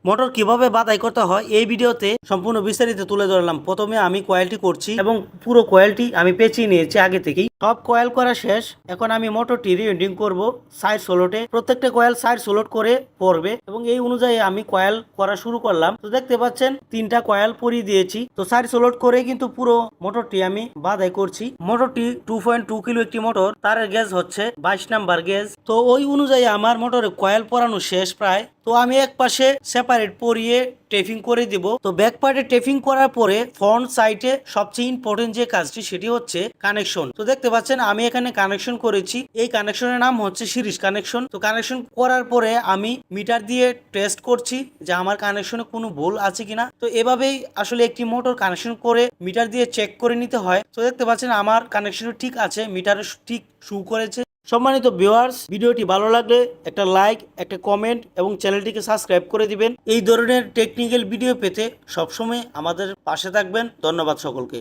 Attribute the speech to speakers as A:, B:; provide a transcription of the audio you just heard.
A: Motor কিভাবে বাছাই করতে হয় এই ভিডিওতে সম্পূর্ণ বিস্তারিত তুলে ধরলাম। প্রথমে আমি কয়েলটি করছি এবং পুরো কয়েলটি আমি পেঁচিয়ে নিয়েছি আগে থেকেই। সব কয়েল করা শেষ। এখন আমি মোটরটি রিউন্ডিং করব সাইড সোলটে। প্রত্যেকটা কয়েল সাইড সোলট করে পড়বে এবং এই অনুযায়ী আমি কয়েল করা শুরু করলাম। তো দেখতে পাচ্ছেন 3টা কয়েল পরিয়ে দিয়েছি। তো সাইড সোলট করে কিন্তু পুরো মোটরটি আমি বাছাই করছি। মোটরটি 2.2 কিলো একটি মোটর, তারের গেজ হচ্ছে 22 নাম্বার গেজ। তো ওই অনুযায়ী আমার মোটরে কয়েল পরানো শেষ প্রায়। তো আমি এক পাশে সেপারেট পরিয়ে টেপিং করে দিব। তো ব্যাক পার্টে টেপিং করার পরে ফ্রন্ট সাইডে সবচেয়ে ইম্পর্টেন্ট যে কাজটি সেটি হচ্ছে কানেকশন। তো দেখতে পাচ্ছেন আমি এখানে কানেকশন করেছি। এই কানেকশনের নাম হচ্ছে সিরিজ কানেকশন। তো কানেকশন করার পরে আমি মিটার দিয়ে টেস্ট করছি যে আমার কানেকশনে কোনো ভুল আছে কিনা। তো এভাবেই আসলে একটি মোটর কানেকশন করে মিটার দিয়ে চেক করে নিতে হয়। তো দেখতে পাচ্ছেন আমার কানেকশন ঠিক আছে, মিটারে ঠিক শো করেছে। সম্মানিত ভিউয়ার্স, ভিডিওটি ভালো লাগলে একটা লাইক, একটা কমেন্ট এবং চ্যানেলটিকে সাবস্ক্রাইব করে দিবেন। এই ধরনের টেকনিক্যাল ভিডিও পেতে সবসময় আমাদের পাশে থাকবেন। ধন্যবাদ সকলকে।